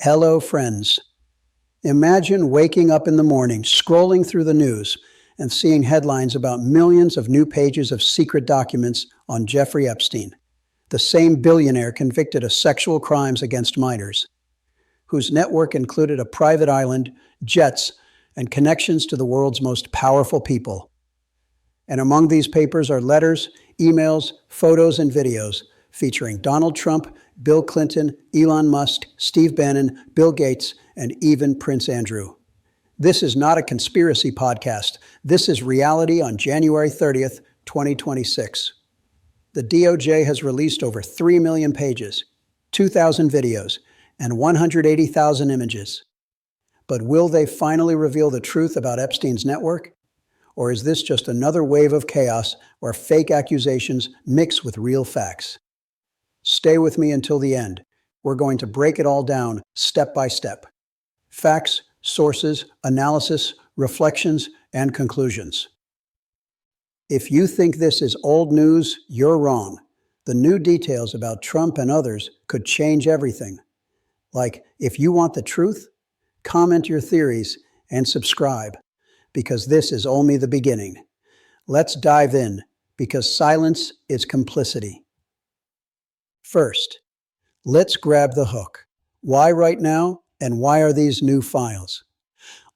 Hello, friends. Imagine waking up in the morning, scrolling through the news, and seeing headlines about millions of new pages of secret documents on Jeffrey Epstein, the same billionaire convicted of sexual crimes against minors, whose network included a private island, jets, and connections to the world's most powerful people. And among these papers are letters, emails, photos, and videos featuring Donald Trump, Bill Clinton, Elon Musk, Steve Bannon, Bill Gates, and even Prince Andrew. This is not a conspiracy podcast. This is reality on January 30th, 2026. The DOJ has released over 3 million pages, 2,000 videos, and 180,000 images. But will they finally reveal the truth about Epstein's network? Or is this just another wave of chaos where fake accusations mix with real facts? Stay with me until the end. We're going to break it all down, step by step. Facts, sources, analysis, reflections, and conclusions. If you think this is old news, you're wrong. The new details about Trump and others could change everything. Like, if you want the truth, comment your theories and subscribe, because this is only the beginning. Let's dive in, because silence is complicity. First, let's grab the hook. Why right now, and why are these new files?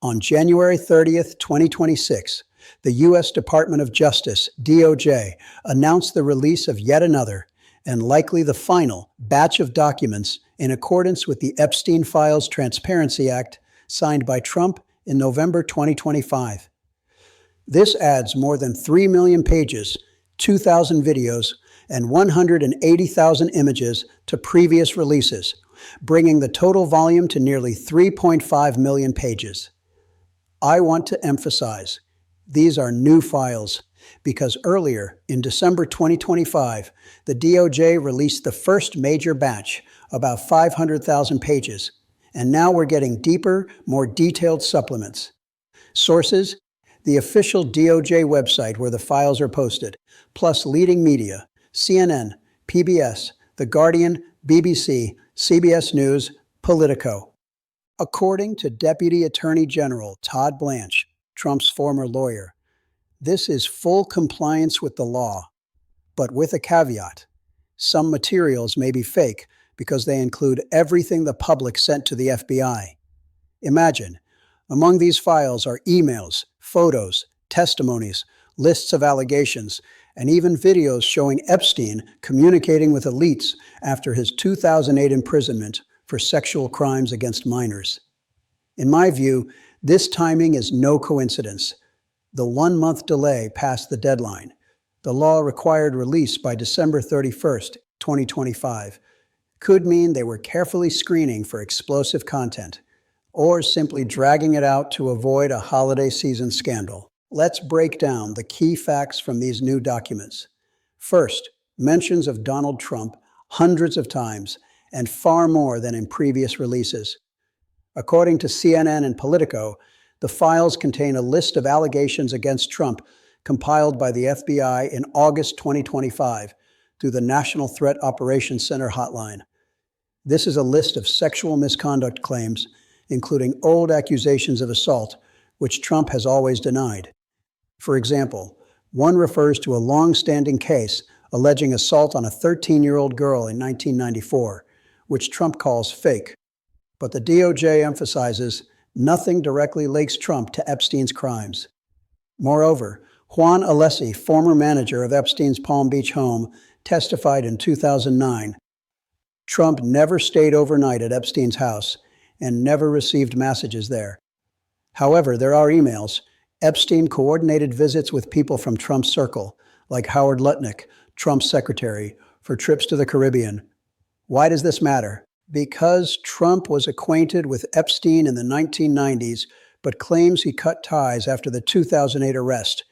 On January 30th, 2026, the U.S. Department of Justice, DOJ, announced the release of yet another, and likely the final, batch of documents in accordance with the Epstein Files Transparency Act signed by Trump in November 2025. This adds more than 3 million pages, 2,000 videos, and 180,000 images to previous releases, bringing the total volume to nearly 3.5 million pages. I want to emphasize, these are new files, because earlier, in December 2025, the DOJ released the first major batch, about 500,000 pages, and now we're getting deeper, more detailed supplements. Sources: the official DOJ website where the files are posted, plus leading media, CNN, PBS, The Guardian, BBC, CBS News, Politico. According to Deputy Attorney General Todd Blanche, Trump's former lawyer, this is full compliance with the law, but with a caveat. Some materials may be fake because they include everything the public sent to the FBI. Imagine, among these files are emails, photos, testimonies, lists of allegations, and even videos showing Epstein communicating with elites after his 2008 imprisonment for sexual crimes against minors. In my view, this timing is no coincidence. The 1-month delay past the deadline, the law required release by December 31st, 2025, could mean they were carefully screening for explosive content, or simply dragging it out to avoid a holiday season scandal. Let's break down the key facts from these new documents. First, mentions of Donald Trump hundreds of times, and far more than in previous releases. According to CNN and Politico, the files contain a list of allegations against Trump compiled by the FBI in August 2025 through the National Threat Operations Center hotline. This is a list of sexual misconduct claims, including old accusations of assault, which Trump has always denied. For example, one refers to a long-standing case alleging assault on a 13-year-old girl in 1994, which Trump calls fake. But the DOJ emphasizes nothing directly links Trump to Epstein's crimes. Moreover, Juan Alessi, former manager of Epstein's Palm Beach home, testified in 2009. Trump never stayed overnight at Epstein's house and never received messages there. However, there are emails. Epstein coordinated visits with people from Trump's circle, like Howard Lutnick, Trump's secretary, for trips to the Caribbean. Why does this matter? Because Trump was acquainted with Epstein in the 1990s, but claims he cut ties after the 2008 arrest.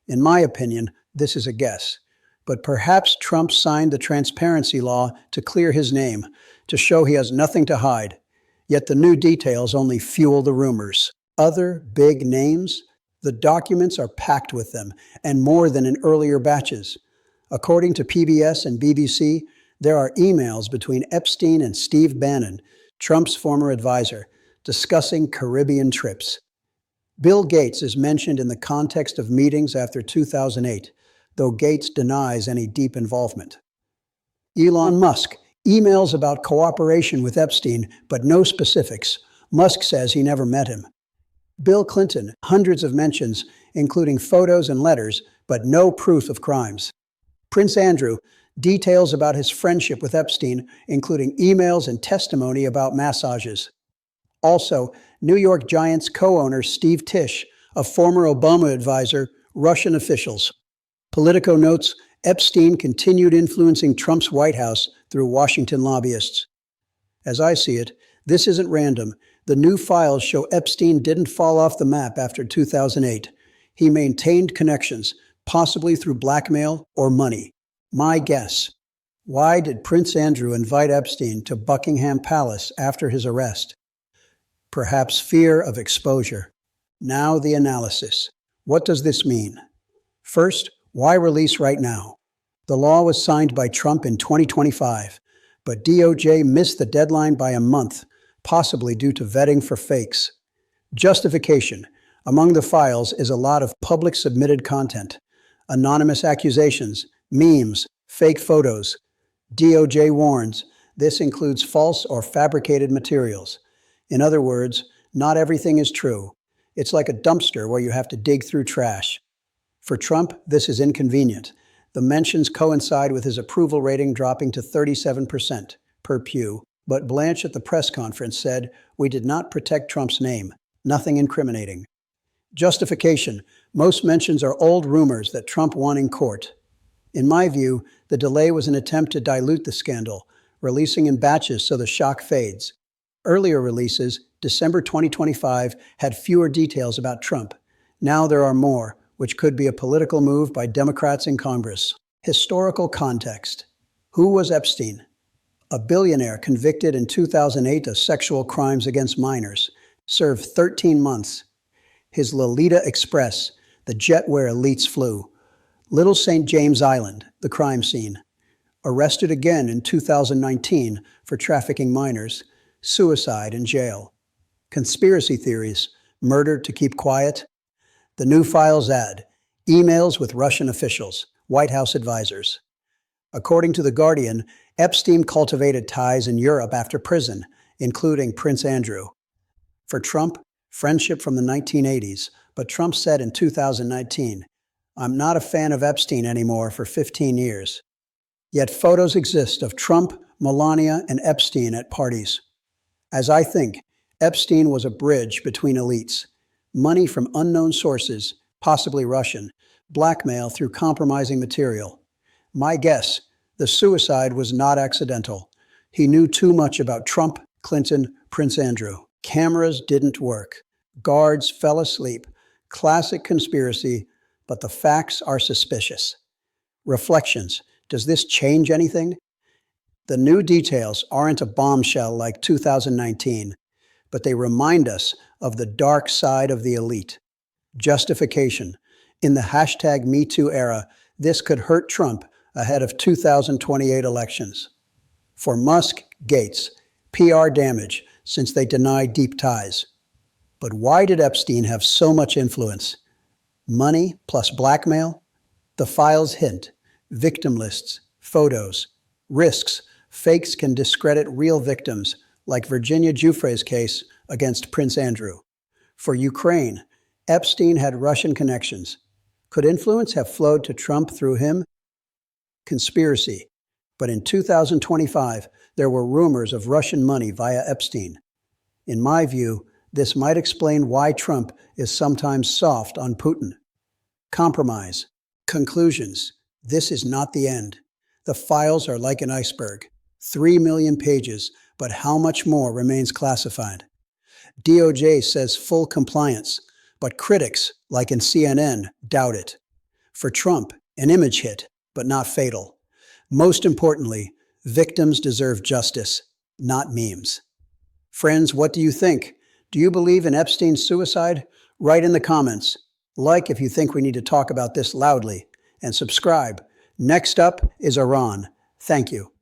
In my opinion, this is a guess. But perhaps Trump signed the transparency law to clear his name, to show he has nothing to hide. Yet the new details only fuel the rumors. Other big names? The documents are packed with them, and more than in earlier batches. According to PBS and BBC, there are emails between Epstein and Steve Bannon, Trump's former advisor, discussing Caribbean trips. Bill Gates is mentioned in the context of meetings after 2008, though Gates denies any deep involvement. Elon Musk, emails about cooperation with Epstein, but no specifics. Musk says he never met him. Bill Clinton, hundreds of mentions, including photos and letters, but no proof of crimes. Prince Andrew, details about his friendship with Epstein, including emails and testimony about massages. Also, New York Giants co-owner Steve Tisch, a former Obama advisor, Russian officials. Politico notes Epstein continued influencing Trump's White House through Washington lobbyists. As I see it, this isn't random. The new files show Epstein didn't fall off the map after 2008. He maintained connections, possibly through blackmail or money. My guess. Why did Prince Andrew invite Epstein to Buckingham Palace after his arrest? Perhaps fear of exposure. Now the analysis. What does this mean? First, why release right now? The law was signed by Trump in 2025, but DOJ missed the deadline by a month, possibly due to vetting for fakes. Justification. Among the files is a lot of public submitted content, anonymous accusations, memes, fake photos. DOJ warns this includes false or fabricated materials. In other words, not everything is true. It's like a dumpster where you have to dig through trash. For Trump, this is inconvenient. The mentions coincide with his approval rating dropping to 37% per Pew, but Blanche at the press conference said, "We did not protect Trump's name. Nothing incriminating." Justification. Most mentions are old rumors that Trump won in court. In my view, the delay was an attempt to dilute the scandal, releasing in batches so the shock fades. Earlier releases, December 2025, had fewer details about Trump. Now there are more, which could be a political move by Democrats in Congress. Historical context. Who was Epstein? A billionaire convicted in 2008 of sexual crimes against minors, served 13 months. His Lolita Express, the jet where elites flew. Little St. James Island, the crime scene. Arrested again in 2019 for trafficking minors. Suicide in jail. Conspiracy theories. Murdered to keep quiet. The new files add emails with Russian officials, White House advisors. According to The Guardian, Epstein cultivated ties in Europe after prison, including Prince Andrew. For Trump, friendship from the 1980s, but Trump said in 2019, "I'm not a fan of Epstein anymore for 15 years. Yet photos exist of Trump, Melania, and Epstein at parties. As I think, Epstein was a bridge between elites. Money from unknown sources, possibly Russian, blackmail through compromising material. My guess, the suicide was not accidental. He knew too much about Trump, Clinton, Prince Andrew. Cameras didn't work. Guards fell asleep. Classic conspiracy, but the facts are suspicious. Reflections. Does this change anything? The new details aren't a bombshell like 2019, but they remind us of the dark side of the elite. Justification. In the #MeToo era, this could hurt Trump ahead of 2028 elections. For Musk, Gates, PR damage since they deny deep ties. But why did Epstein have so much influence? Money plus blackmail? The files hint. Victim lists, photos, risks. Fakes can discredit real victims, like Virginia Giuffre's case against Prince Andrew. For Ukraine, Epstein had Russian connections. Could influence have flowed to Trump through him? Conspiracy. But in 2025, there were rumors of Russian money via Epstein. In my view, this might explain why Trump is sometimes soft on Putin. Compromise. Conclusions. This is not the end. The files are like an iceberg. 3 million pages, but how much more remains classified? DOJ says full compliance, but critics, like in CNN, doubt it. For Trump, an image hit, but not fatal. Most importantly, victims deserve justice, not memes. Friends, what do you think? Do you believe in Epstein's suicide? Write in the comments. Like if you think we need to talk about this loudly. And subscribe. Next up is Iran. Thank you.